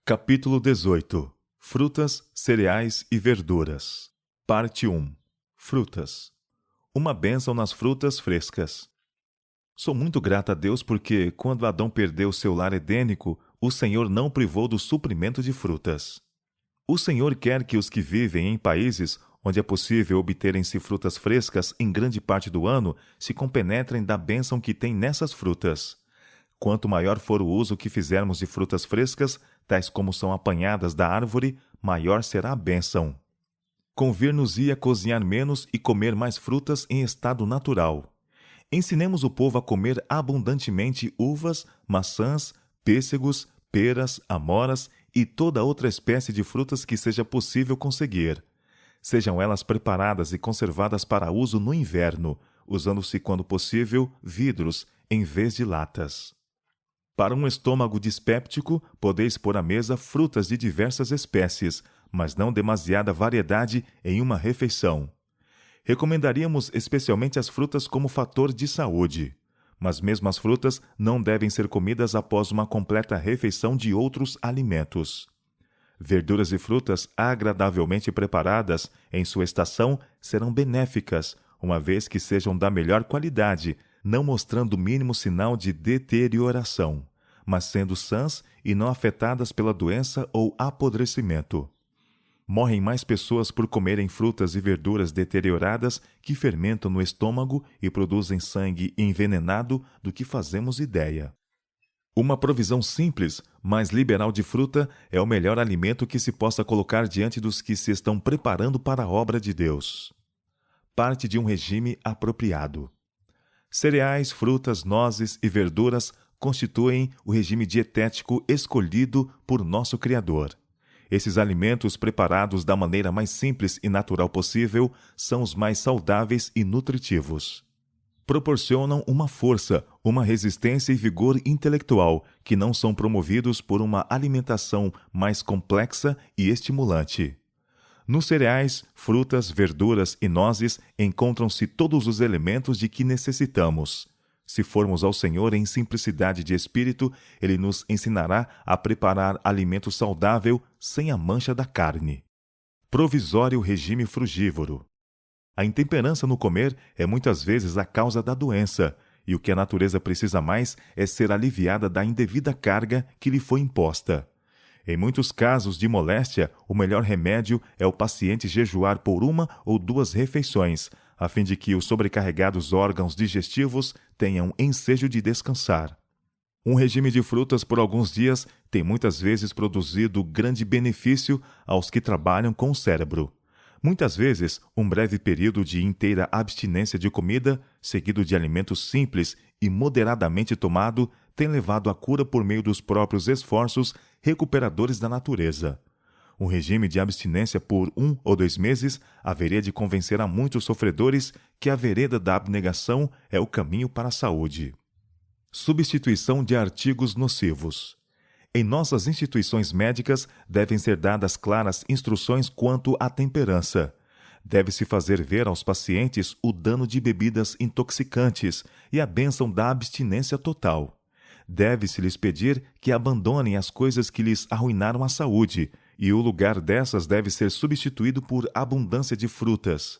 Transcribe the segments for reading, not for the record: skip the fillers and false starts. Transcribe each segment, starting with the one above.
Capítulo 18. Frutas, cereais e verduras. Parte 1. Frutas. Uma bênção nas frutas frescas. Sou muito grata a Deus porque, quando Adão perdeu seu lar edênico, o Senhor não privou do suprimento de frutas. O Senhor quer que os que vivem em países onde é possível obterem-se frutas frescas em grande parte do ano se compenetrem da bênção que tem nessas frutas. Quanto maior for o uso que fizermos de frutas frescas, tais como são apanhadas da árvore, maior será a bênção. Convir-nos-ia cozinhar menos e comer mais frutas em estado natural. Ensinemos o povo a comer abundantemente uvas, maçãs, pêssegos, peras, amoras e toda outra espécie de frutas que seja possível conseguir. Sejam elas preparadas e conservadas para uso no inverno, usando-se, quando possível, vidros em vez de latas. Para um estômago dispéptico, podeis pôr à mesa frutas de diversas espécies, mas não demasiada variedade em uma refeição. Recomendaríamos especialmente as frutas como fator de saúde. Mas mesmo as frutas não devem ser comidas após uma completa refeição de outros alimentos. Verduras e frutas agradavelmente preparadas em sua estação serão benéficas, uma vez que sejam da melhor qualidade, não mostrando o mínimo sinal de deterioração, mas sendo sãs e não afetadas pela doença ou apodrecimento. Morrem mais pessoas por comerem frutas e verduras deterioradas que fermentam no estômago e produzem sangue envenenado do que fazemos ideia. Uma provisão simples, mas liberal de fruta é o melhor alimento que se possa colocar diante dos que se estão preparando para a obra de Deus. Parte de um regime apropriado. Cereais, frutas, nozes e verduras constituem o regime dietético escolhido por nosso Criador. Esses alimentos, preparados da maneira mais simples e natural possível, são os mais saudáveis e nutritivos. Proporcionam uma força, uma resistência e vigor intelectual que não são promovidos por uma alimentação mais complexa e estimulante. Nos cereais, frutas, verduras e nozes encontram-se todos os elementos de que necessitamos. Se formos ao Senhor em simplicidade de espírito, Ele nos ensinará a preparar alimento saudável sem a mancha da carne. Provisório regime frugívoro. A intemperança no comer é muitas vezes a causa da doença, e o que a natureza precisa mais é ser aliviada da indevida carga que lhe foi imposta. Em muitos casos de moléstia, o melhor remédio é o paciente jejuar por 1 ou 2 refeições, a fim de que os sobrecarregados órgãos digestivos tenham ensejo de descansar. Um regime de frutas por alguns dias tem muitas vezes produzido grande benefício aos que trabalham com o cérebro. Muitas vezes, um breve período de inteira abstinência de comida, seguido de alimentos simples e moderadamente tomado, tem levado à cura por meio dos próprios esforços recuperadores da natureza. Um regime de abstinência por 1 ou 2 meses haveria de convencer a muitos sofredores que a vereda da abnegação é o caminho para a saúde. Substituição de artigos nocivos. Em nossas instituições médicas devem ser dadas claras instruções quanto à temperança. Deve-se fazer ver aos pacientes o dano de bebidas intoxicantes e a bênção da abstinência total. Deve-se-lhes pedir que abandonem as coisas que lhes arruinaram a saúde, e o lugar dessas deve ser substituído por abundância de frutas.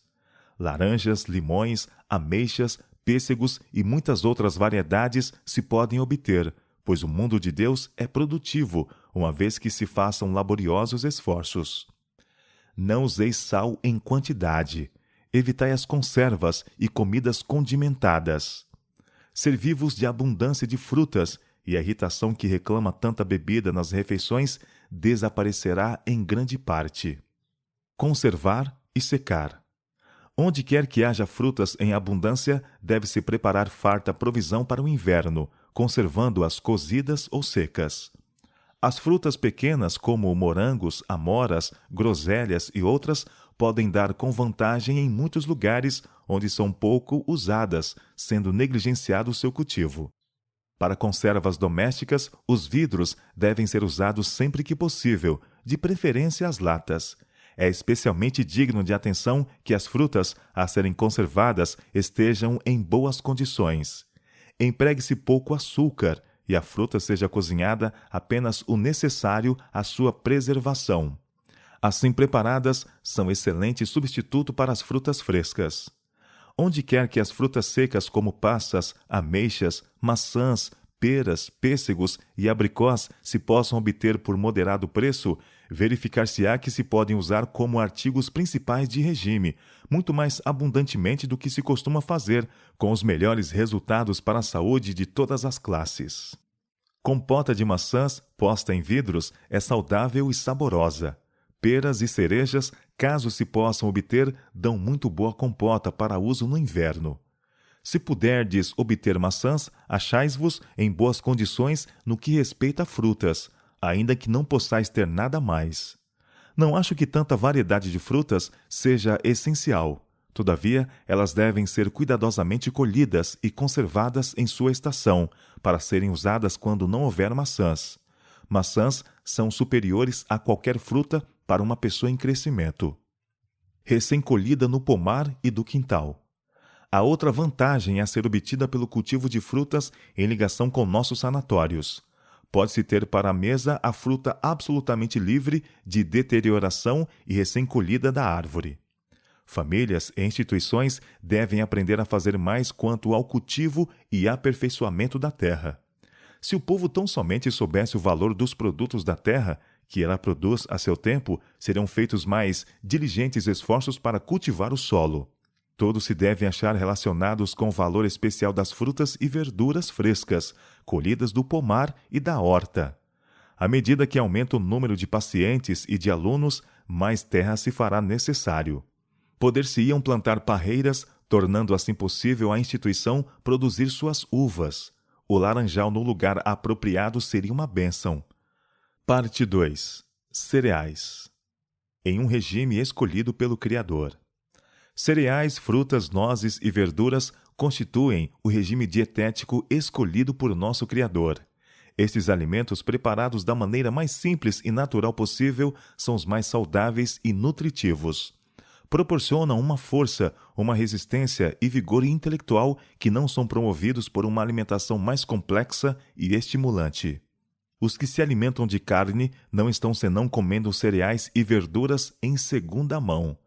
Laranjas, limões, ameixas, pêssegos e muitas outras variedades se podem obter, pois o mundo de Deus é produtivo, uma vez que se façam laboriosos esforços. Não useis sal em quantidade. Evitai as conservas e comidas condimentadas. Servi-vos de abundância de frutas, e a irritação que reclama tanta bebida nas refeições desaparecerá em grande parte. Conservar e secar. Onde quer que haja frutas em abundância, deve-se preparar farta provisão para o inverno, conservando-as cozidas ou secas. As frutas pequenas, como morangos, amoras, groselhas e outras, podem dar com vantagem em muitos lugares onde são pouco usadas, sendo negligenciado o seu cultivo. Para conservas domésticas, os vidros devem ser usados sempre que possível, de preferência as latas. É especialmente digno de atenção que as frutas, a serem conservadas, estejam em boas condições. Empregue-se pouco açúcar, e a fruta seja cozinhada apenas o necessário à sua preservação. Assim preparadas, são excelente substituto para as frutas frescas. Onde quer que as frutas secas como passas, ameixas, maçãs, peras, pêssegos e abricós se possam obter por moderado preço, verificar-se-á que se podem usar como artigos principais de regime, muito mais abundantemente do que se costuma fazer, com os melhores resultados para a saúde de todas as classes. Compota de maçãs, posta em vidros, é saudável e saborosa. Peras e cerejas, caso se possam obter, dão muito boa compota para uso no inverno. Se puderdes obter maçãs, achais-vos em boas condições no que respeita a frutas, ainda que não possais ter nada mais. Não acho que tanta variedade de frutas seja essencial. Todavia, elas devem ser cuidadosamente colhidas e conservadas em sua estação, para serem usadas quando não houver maçãs. Maçãs são superiores a qualquer fruta para uma pessoa em crescimento. Recém-colhida no pomar e do quintal. A outra vantagem é a ser obtida pelo cultivo de frutas em ligação com nossos sanatórios. Pode-se ter para a mesa a fruta absolutamente livre de deterioração e recém-colhida da árvore. Famílias e instituições devem aprender a fazer mais quanto ao cultivo e aperfeiçoamento da terra. Se o povo tão somente soubesse o valor dos produtos da terra, que ela produz a seu tempo, seriam feitos mais diligentes esforços para cultivar o solo. Todos se devem achar relacionados com o valor especial das frutas e verduras frescas, colhidas do pomar e da horta. À medida que aumenta o número de pacientes e de alunos, mais terra se fará necessário. Poder-se-iam plantar parreiras, tornando assim possível à instituição produzir suas uvas. O laranjal no lugar apropriado seria uma bênção. Parte 2. Cereais. Em um regime escolhido pelo Criador. Cereais, frutas, nozes e verduras constituem o regime dietético escolhido por nosso Criador. Estes alimentos, preparados da maneira mais simples e natural possível, são os mais saudáveis e nutritivos. Proporcionam uma força, uma resistência e vigor intelectual que não são promovidos por uma alimentação mais complexa e estimulante. Os que se alimentam de carne não estão senão comendo cereais e verduras em segunda mão,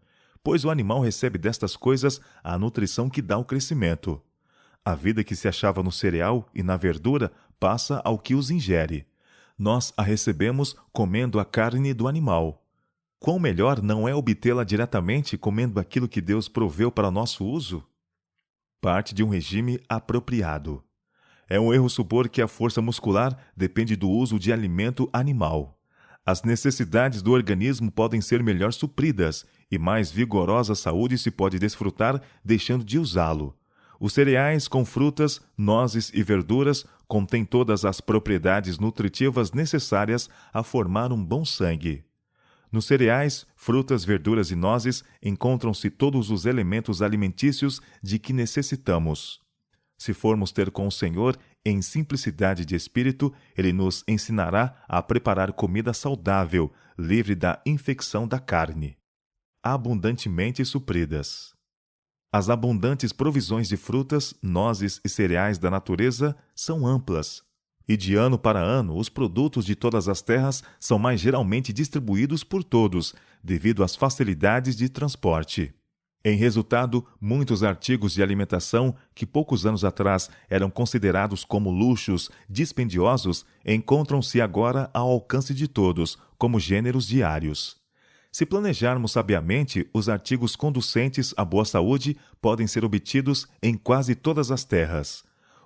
pois o animal recebe destas coisas a nutrição que dá o crescimento. A vida que se achava no cereal e na verdura passa ao que os ingere. Nós a recebemos comendo a carne do animal. Quão melhor não é obtê-la diretamente comendo aquilo que Deus proveu para nosso uso? Parte de um regime apropriado. É um erro supor que a força muscular depende do uso de alimento animal. As necessidades do organismo podem ser melhor supridas e mais vigorosa saúde se pode desfrutar deixando de usá-lo. Os cereais com frutas, nozes e verduras contêm todas as propriedades nutritivas necessárias a formar um bom sangue. Nos cereais, frutas, verduras e nozes encontram-se todos os elementos alimentícios de que necessitamos. Se formos ter com o Senhor em simplicidade de espírito, Ele nos ensinará a preparar comida saudável, livre da infecção da carne. Abundantemente supridas. As abundantes provisões de frutas, nozes e cereais da natureza são amplas. E de ano para ano, os produtos de todas as terras são mais geralmente distribuídos por todos, devido às facilidades de transporte. Em resultado, muitos artigos de alimentação que poucos anos atrás eram considerados como luxos dispendiosos encontram-se agora ao alcance de todos, como gêneros diários. Se planejarmos sabiamente, os artigos conducentes à boa saúde podem ser obtidos em quase todas as terras.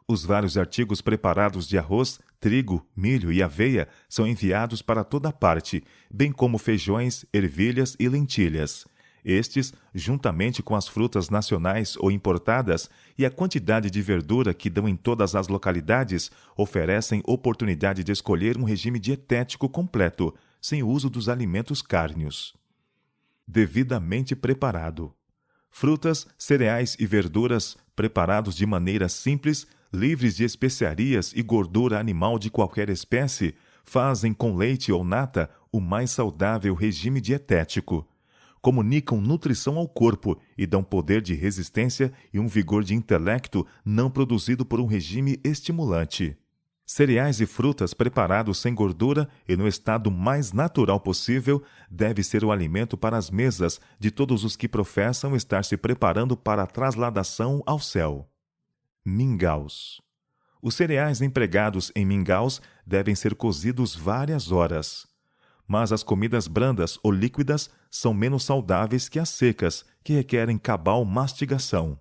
Os vários artigos preparados de arroz, trigo, milho e aveia são enviados para toda parte, bem como feijões, ervilhas e lentilhas. Estes, juntamente com as frutas nacionais ou importadas e a quantidade de verdura que dão em todas as localidades, oferecem oportunidade de escolher um regime dietético completo, sem o uso dos alimentos cárneos. Devidamente preparado. Frutas, cereais e verduras preparados de maneira simples, livres de especiarias e gordura animal de qualquer espécie, fazem com leite ou nata o mais saudável regime dietético. Comunicam nutrição ao corpo e dão poder de resistência e um vigor de intelecto não produzido por um regime estimulante. Cereais e frutas preparados sem gordura e no estado mais natural possível deve ser o alimento para as mesas de todos os que professam estar se preparando para a trasladação ao céu. Mingaus. Os cereais empregados em mingaus devem ser cozidos várias horas. Mas as comidas brandas ou líquidas são menos saudáveis que as secas, que requerem cabal mastigação.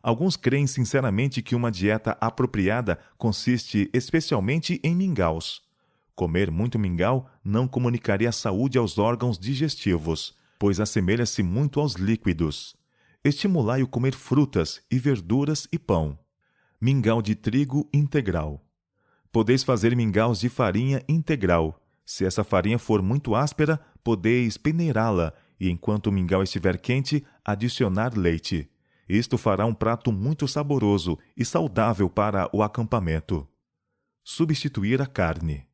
Alguns creem sinceramente que uma dieta apropriada consiste especialmente em mingaus. Comer muito mingau não comunicaria saúde aos órgãos digestivos, pois assemelha-se muito aos líquidos. Estimulai-o comer frutas e verduras e pão. Mingau de trigo integral. Podeis fazer mingaus de farinha integral. Se essa farinha for muito áspera, podeis peneirá-la e, enquanto o mingau estiver quente, adicionar leite. Isto fará um prato muito saboroso e saudável para o acampamento. Substituir a carne.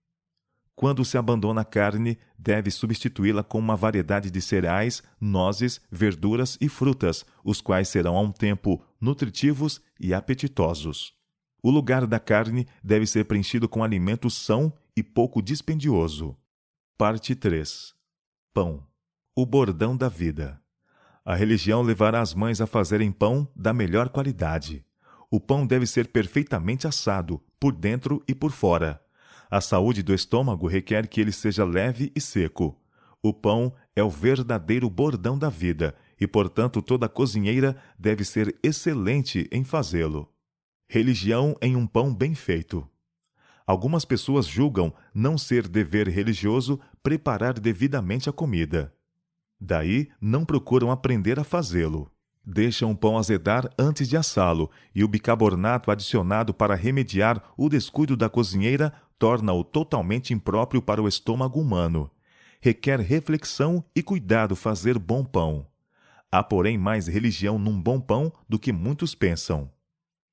Quando se abandona a carne, deve substituí-la com uma variedade de cereais, nozes, verduras e frutas, os quais serão a um tempo nutritivos e apetitosos. O lugar da carne deve ser preenchido com alimento são e pouco dispendioso. Parte 3. Pão. O bordão da vida. A religião levará as mães a fazerem pão da melhor qualidade. O pão deve ser perfeitamente assado, por dentro e por fora. A saúde do estômago requer que ele seja leve e seco. O pão é o verdadeiro bordão da vida e, portanto, toda cozinheira deve ser excelente em fazê-lo. Religião em um pão bem feito. Algumas pessoas julgam não ser dever religioso preparar devidamente a comida. Daí, não procuram aprender a fazê-lo. Deixam o pão azedar antes de assá-lo, e o bicarbonato adicionado para remediar o descuido da cozinheira torna-o totalmente impróprio para o estômago humano. Requer reflexão e cuidado fazer bom pão. Há, porém, mais religião num bom pão do que muitos pensam.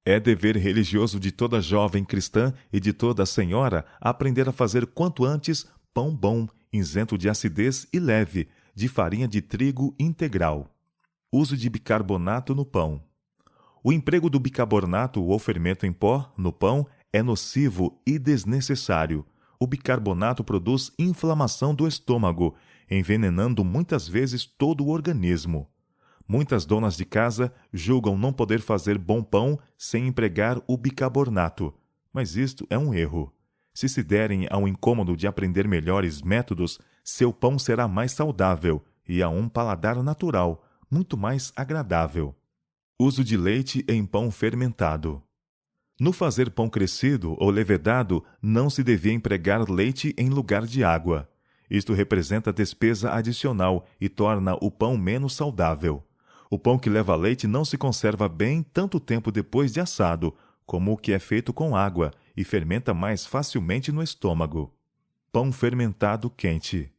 É dever religioso de toda jovem cristã e de toda senhora aprender a fazer quanto antes pão bom, isento de acidez e leve, de farinha de trigo integral. Uso de bicarbonato no pão. O emprego do bicarbonato ou fermento em pó no pão é nocivo e desnecessário. O bicarbonato produz inflamação do estômago, envenenando muitas vezes todo o organismo. Muitas donas de casa julgam não poder fazer bom pão sem empregar o bicarbonato, mas isto é um erro. Se se derem ao incômodo de aprender melhores métodos, seu pão será mais saudável e a um paladar natural, muito mais agradável. Uso de leite em pão fermentado. No fazer pão crescido ou levedado, não se devia empregar leite em lugar de água. Isto representa despesa adicional e torna o pão menos saudável. O pão que leva leite não se conserva bem tanto tempo depois de assado, como o que é feito com água, e fermenta mais facilmente no estômago. Pão fermentado quente.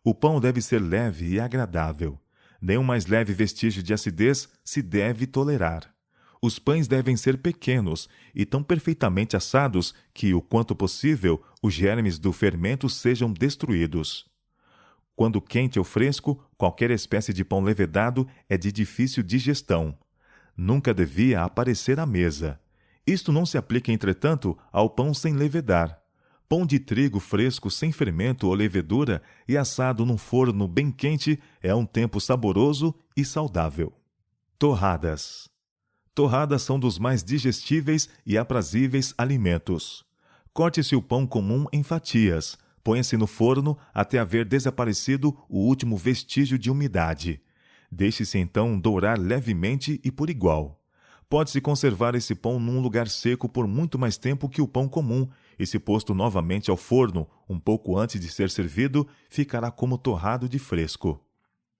O pão deve ser leve e agradável. Nenhum mais leve vestígio de acidez se deve tolerar. Os pães devem ser pequenos e tão perfeitamente assados que, o quanto possível, os germes do fermento sejam destruídos. Quando quente ou fresco, qualquer espécie de pão levedado é de difícil digestão. Nunca devia aparecer à mesa. Isto não se aplica, entretanto, ao pão sem levedar. Pão de trigo fresco sem fermento ou levedura e assado num forno bem quente é um tempo saboroso e saudável. Torradas. Torradas são dos mais digestíveis e aprazíveis alimentos. Corte-se o pão comum em fatias. Põe-se no forno até haver desaparecido o último vestígio de umidade. Deixe-se então dourar levemente e por igual. Pode-se conservar esse pão num lugar seco por muito mais tempo que o pão comum, e se posto novamente ao forno, um pouco antes de ser servido, ficará como torrado de fresco.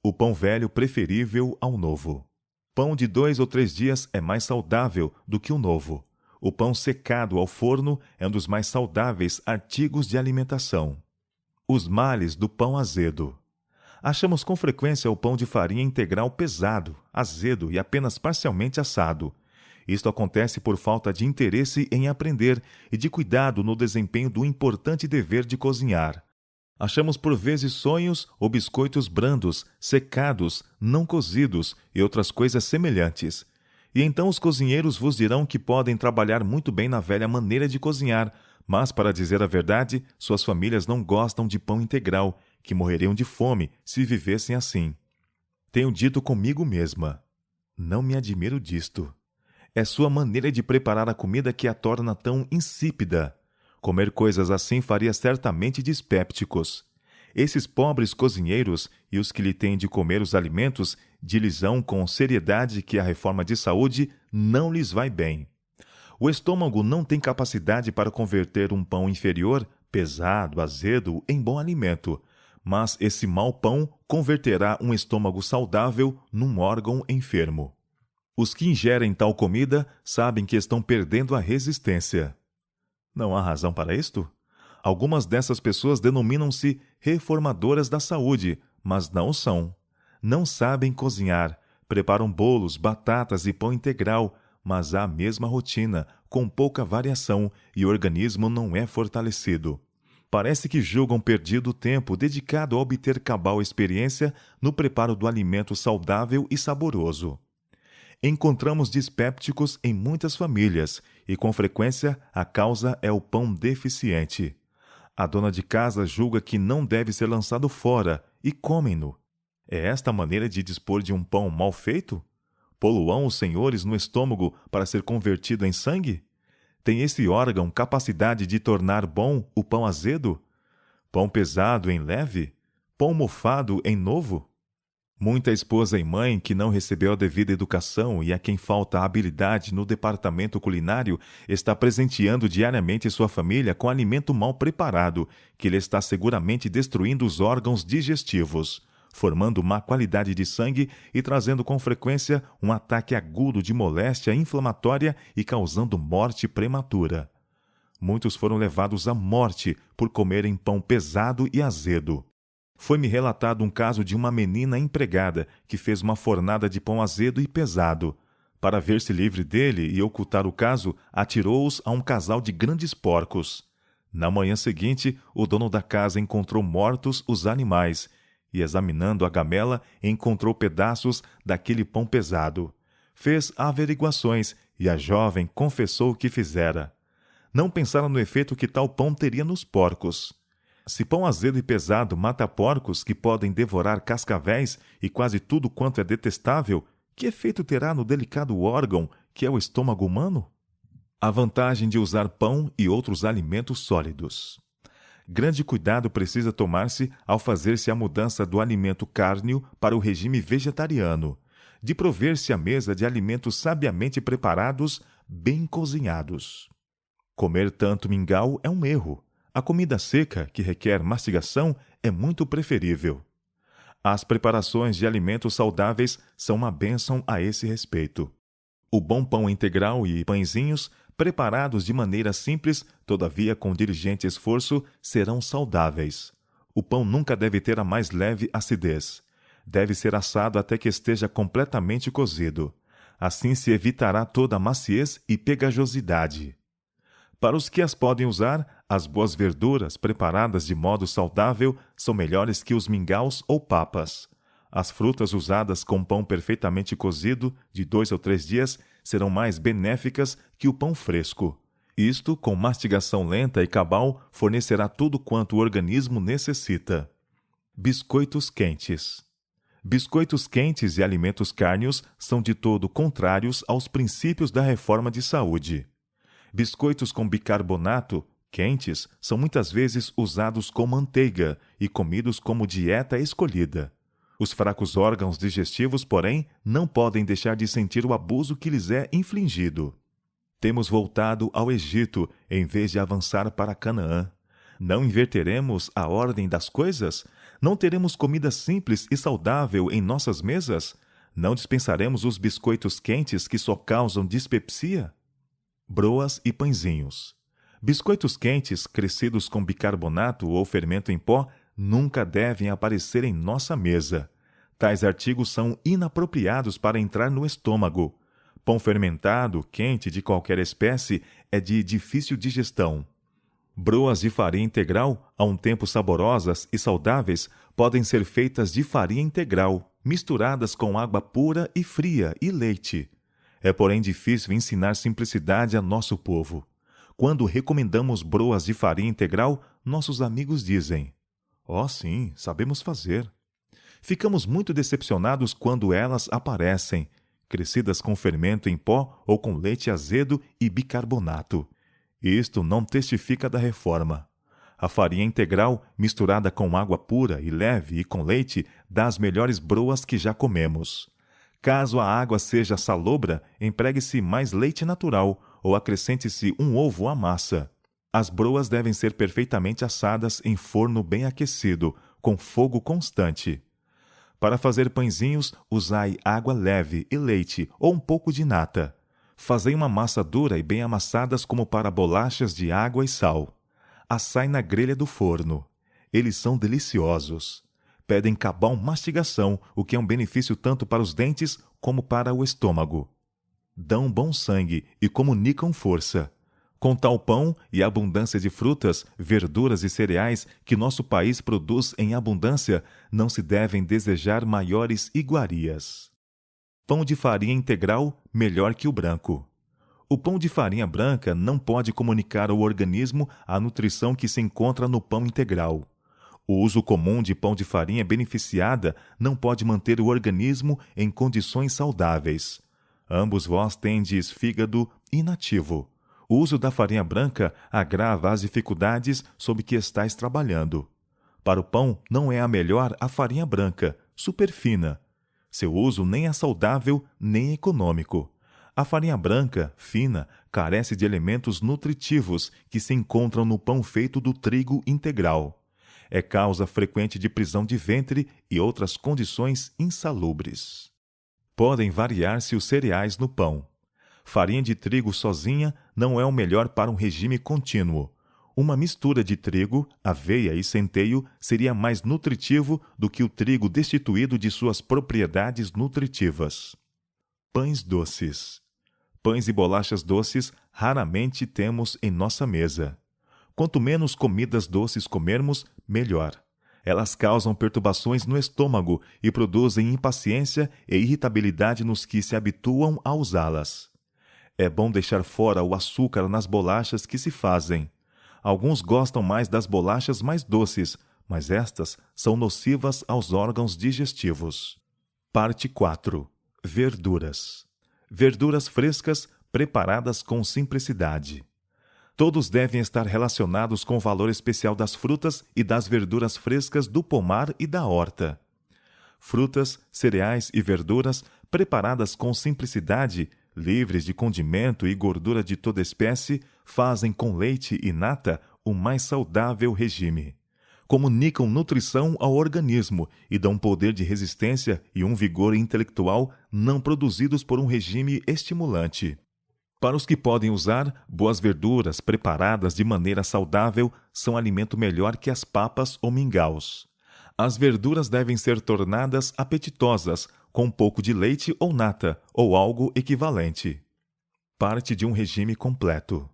O pão velho preferível ao novo. Pão de 2 ou 3 dias é mais saudável do que o novo. O pão secado ao forno é um dos mais saudáveis artigos de alimentação. Os males do pão azedo. Achamos com frequência o pão de farinha integral pesado, azedo e apenas parcialmente assado. Isto acontece por falta de interesse em aprender e de cuidado no desempenho do importante dever de cozinhar. Achamos por vezes sonhos ou biscoitos brandos, secados, não cozidos e outras coisas semelhantes. E então os cozinheiros vos dirão que podem trabalhar muito bem na velha maneira de cozinhar, Mas, para dizer a verdade, suas famílias não gostam de pão integral, que morreriam de fome se vivessem assim. Tenho dito comigo mesma: não me admiro disto. É sua maneira de preparar a comida que a torna tão insípida. Comer coisas assim faria certamente dispépticos. Esses pobres cozinheiros e os que lhe têm de comer os alimentos dilizam com seriedade que a reforma de saúde não lhes vai bem. O estômago não tem capacidade para converter um pão inferior, pesado, azedo, em bom alimento, mas esse mau pão converterá um estômago saudável num órgão enfermo. Os que ingerem tal comida sabem que estão perdendo a resistência. Não há razão para isto? Algumas dessas pessoas denominam-se reformadoras da saúde, mas não o são. Não sabem cozinhar, preparam bolos, batatas e pão integral, mas há a mesma rotina, com pouca variação, e o organismo não é fortalecido. Parece que julgam perdido o tempo dedicado a obter cabal experiência no preparo do alimento saudável e saboroso. Encontramos dispépticos em muitas famílias e, com frequência, a causa é o pão deficiente. A dona de casa julga que não deve ser lançado fora e comem-no. É esta a maneira de dispor de um pão mal feito? Poluam os senhores no estômago para ser convertido em sangue? Tem esse órgão capacidade de tornar bom o pão azedo? Pão pesado em leve? Pão mofado em novo? Muita esposa e mãe que não recebeu a devida educação e a quem falta habilidade no departamento culinário está presenteando diariamente sua família com alimento mal preparado, que lhe está seguramente destruindo os órgãos digestivos, formando má qualidade de sangue e trazendo com frequência um ataque agudo de moléstia inflamatória e causando morte prematura. Muitos foram levados à morte por comerem pão pesado e azedo. Foi-me relatado um caso de uma menina empregada que fez uma fornada de pão azedo e pesado. Para ver-se livre dele e ocultar o caso, atirou-os a um casal de grandes porcos. Na manhã seguinte, o dono da casa encontrou mortos os animais e, examinando a gamela, encontrou pedaços daquele pão pesado. Fez averiguações e a jovem confessou o que fizera. Não pensaram no efeito que tal pão teria nos porcos. Se pão azedo e pesado mata porcos que podem devorar cascavéis e quase tudo quanto é detestável, que efeito terá no delicado órgão que é o estômago humano? A vantagem de usar pão e outros alimentos sólidos. Grande cuidado precisa tomar-se ao fazer-se a mudança do alimento cárneo para o regime vegetariano, de prover-se à mesa de alimentos sabiamente preparados, bem cozinhados. Comer tanto mingau é um erro. A comida seca, que requer mastigação, é muito preferível. As preparações de alimentos saudáveis são uma bênção a esse respeito. O bom pão integral e pãezinhos, preparados de maneira simples, todavia com diligente esforço, serão saudáveis. O pão nunca deve ter a mais leve acidez. Deve ser assado até que esteja completamente cozido. Assim se evitará toda a maciez e pegajosidade. Para os que as podem usar, as boas verduras preparadas de modo saudável são melhores que os mingaus ou papas. As frutas usadas com pão perfeitamente cozido, de 2 ou 3 dias, serão mais benéficas que o pão fresco. Isto, com mastigação lenta e cabal, fornecerá tudo quanto o organismo necessita. Biscoitos quentes. Biscoitos quentes e alimentos cárneos são de todo contrários aos princípios da reforma de saúde. Biscoitos com bicarbonato, quentes, são muitas vezes usados com manteiga e comidos como dieta escolhida. Os fracos órgãos digestivos, porém, não podem deixar de sentir o abuso que lhes é infligido. Temos voltado ao Egito, em vez de avançar para Canaã. Não inverteremos a ordem das coisas? Não teremos comida simples e saudável em nossas mesas? Não dispensaremos os biscoitos quentes que só causam dispepsia? Broas e pãezinhos. Biscoitos quentes, crescidos com bicarbonato ou fermento em pó, nunca devem aparecer em nossa mesa. Tais artigos são inapropriados para entrar no estômago. Pão fermentado, quente de qualquer espécie, é de difícil digestão. Broas de farinha integral, a um tempo saborosas e saudáveis, podem ser feitas de farinha integral, misturadas com água pura e fria e leite. É, porém, difícil ensinar simplicidade a nosso povo. Quando recomendamos broas de farinha integral, nossos amigos dizem: "Oh, sim, sabemos fazer." Ficamos muito decepcionados quando elas aparecem, crescidas com fermento em pó ou com leite azedo e bicarbonato. Isto não testifica da reforma. A farinha integral, misturada com água pura e leve e com leite, dá as melhores broas que já comemos. Caso a água seja salobra, empregue-se mais leite natural ou acrescente-se um ovo à massa. As broas devem ser perfeitamente assadas em forno bem aquecido, com fogo constante. Para fazer pãezinhos, usai água leve e leite ou um pouco de nata. Fazei uma massa dura e bem amassadas como para bolachas de água e sal. Assai na grelha do forno. Eles são deliciosos. Pedem cabal mastigação, o que é um benefício tanto para os dentes como para o estômago. Dão bom sangue e comunicam força. Com tal pão e abundância de frutas, verduras e cereais que nosso país produz em abundância, não se devem desejar maiores iguarias. Pão de farinha integral melhor que o branco. O pão de farinha branca não pode comunicar ao organismo a nutrição que se encontra no pão integral. O uso comum de pão de farinha beneficiada não pode manter o organismo em condições saudáveis. Ambos vós tendes fígado inativo. O uso da farinha branca agrava as dificuldades sob que estáis trabalhando. Para o pão não é a melhor a farinha branca, superfina. Seu uso nem é saudável nem econômico. A farinha branca, fina, carece de elementos nutritivos que se encontram no pão feito do trigo integral. É causa frequente de prisão de ventre e outras condições insalubres. Podem variar-se os cereais no pão. Farinha de trigo sozinha não é o melhor para um regime contínuo. Uma mistura de trigo, aveia e centeio seria mais nutritivo do que o trigo destituído de suas propriedades nutritivas. Pães doces. Pães e bolachas doces raramente temos em nossa mesa. Quanto menos comidas doces comermos, melhor. Elas causam perturbações no estômago e produzem impaciência e irritabilidade nos que se habituam a usá-las. É bom deixar fora o açúcar nas bolachas que se fazem. Alguns gostam mais das bolachas mais doces, mas estas são nocivas aos órgãos digestivos. Parte 4. Verduras. Verduras frescas preparadas com simplicidade. Todos devem estar relacionados com o valor especial das frutas e das verduras frescas do pomar e da horta. Frutas, cereais e verduras preparadas com simplicidade, livres de condimento e gordura de toda espécie, fazem com leite e nata o mais saudável regime. Comunicam nutrição ao organismo e dão poder de resistência e um vigor intelectual não produzidos por um regime estimulante. Para os que podem usar, boas verduras preparadas de maneira saudável são alimento melhor que as papas ou mingaus. As verduras devem ser tornadas apetitosas, com um pouco de leite ou nata, ou algo equivalente. Parte de um regime completo.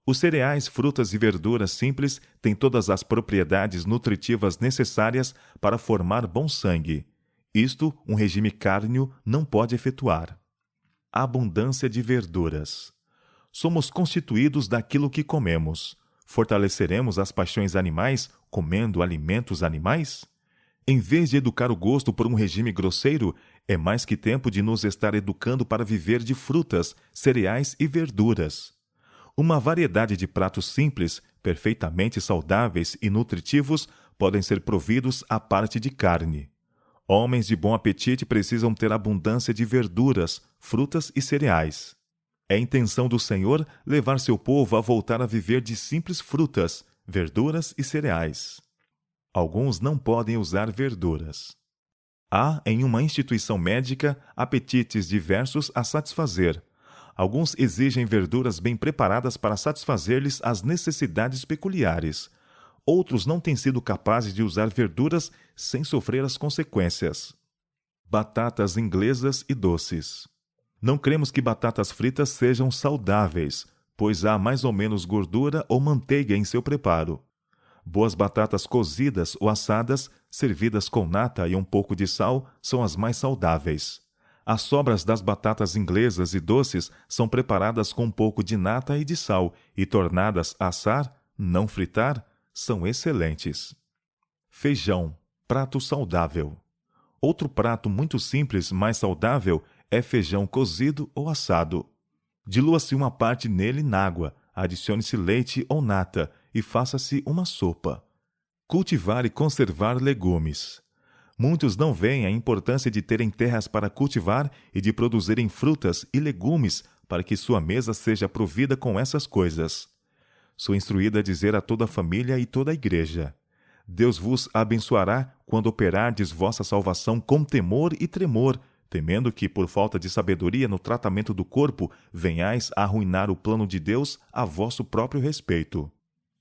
Os cereais, frutas e verduras simples têm todas as propriedades nutritivas necessárias para formar bom sangue. Isto, um regime cárneo não pode efetuar. Abundância de verduras. Somos constituídos daquilo que comemos. Fortaleceremos as paixões animais comendo alimentos animais? Em vez de educar o gosto por um regime grosseiro, é mais que tempo de nos estar educando para viver de frutas, cereais e verduras. Uma variedade de pratos simples, perfeitamente saudáveis e nutritivos, podem ser providos à parte de carne. Homens de bom apetite precisam ter abundância de verduras, frutas e cereais. É intenção do Senhor levar seu povo a voltar a viver de simples frutas, verduras e cereais. Alguns não podem usar verduras. Há, em uma instituição médica, apetites diversos a satisfazer. Alguns exigem verduras bem preparadas para satisfazer-lhes as necessidades peculiares. Outros não têm sido capazes de usar verduras sem sofrer as consequências. Batatas inglesas e doces. Não cremos que batatas fritas sejam saudáveis, pois há mais ou menos gordura ou manteiga em seu preparo. Boas batatas cozidas ou assadas, servidas com nata e um pouco de sal, são as mais saudáveis. As sobras das batatas inglesas e doces são preparadas com um pouco de nata e de sal e tornadas a assar, não fritar, são excelentes. Feijão, prato saudável. Outro prato muito simples, mas saudável, é feijão cozido ou assado. Dilua-se uma parte nele na água, adicione-se leite ou nata e faça-se uma sopa. Cultivar e conservar legumes. Muitos não veem a importância de terem terras para cultivar e de produzirem frutas e legumes para que sua mesa seja provida com essas coisas. Sou instruída a dizer a toda a família e toda a igreja: Deus vos abençoará quando operardes vossa salvação com temor e tremor, temendo que, por falta de sabedoria no tratamento do corpo, venhais a arruinar o plano de Deus a vosso próprio respeito.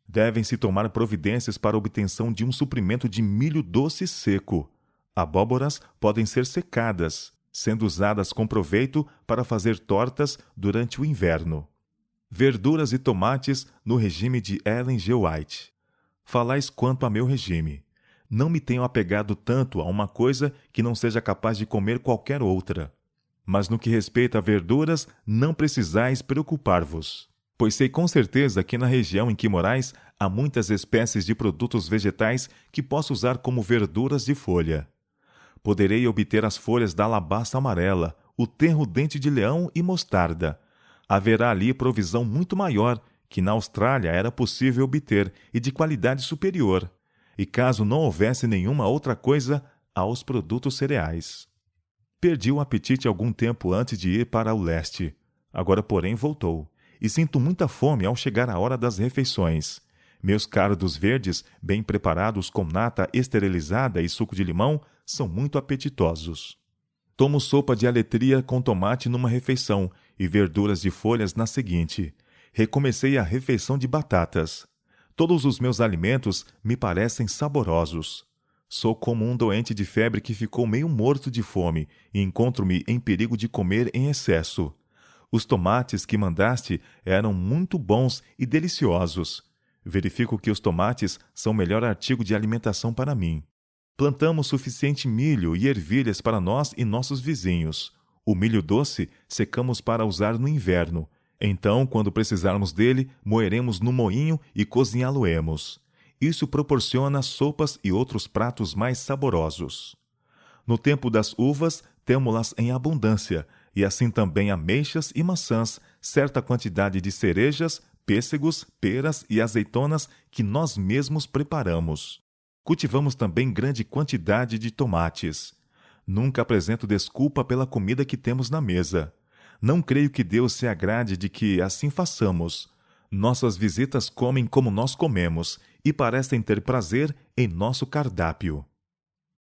Devem-se tomar providências para a obtenção de um suprimento de milho doce seco. Abóboras podem ser secadas, sendo usadas com proveito para fazer tortas durante o inverno. Verduras e tomates no regime de Ellen G. White. Falais quanto a meu regime. Não me tenho apegado tanto a uma coisa que não seja capaz de comer qualquer outra. Mas no que respeita a verduras, não precisais preocupar-vos. Pois sei com certeza que na região em que morais há muitas espécies de produtos vegetais que posso usar como verduras de folha. Poderei obter as folhas da alabasta amarela, o tenro dente de leão e mostarda. Haverá ali provisão muito maior, que na Austrália era possível obter e de qualidade superior. E caso não houvesse nenhuma outra coisa, aos produtos cereais. Perdi o apetite algum tempo antes de ir para o leste. Agora, porém, voltou. E sinto muita fome ao chegar a hora das refeições. Meus cardos verdes, bem preparados com nata esterilizada e suco de limão, são muito apetitosos. Tomo sopa de aletria com tomate numa refeição e verduras de folhas na seguinte. Recomecei a refeição de batatas. Todos os meus alimentos me parecem saborosos. Sou como um doente de febre que ficou meio morto de fome e encontro-me em perigo de comer em excesso. Os tomates que mandaste eram muito bons e deliciosos. Verifico que os tomates são o melhor artigo de alimentação para mim. Plantamos suficiente milho e ervilhas para nós e nossos vizinhos. O milho doce secamos para usar no inverno. Então, quando precisarmos dele, moeremos no moinho e cozinhá-lo-emos. Isso proporciona sopas e outros pratos mais saborosos. No tempo das uvas, temo-las em abundância, e assim também ameixas e maçãs, certa quantidade de cerejas, pêssegos, peras e azeitonas que nós mesmos preparamos. Cultivamos também grande quantidade de tomates. Nunca apresento desculpa pela comida que temos na mesa. Não creio que Deus se agrade de que assim façamos. Nossas visitas comem como nós comemos e parecem ter prazer em nosso cardápio.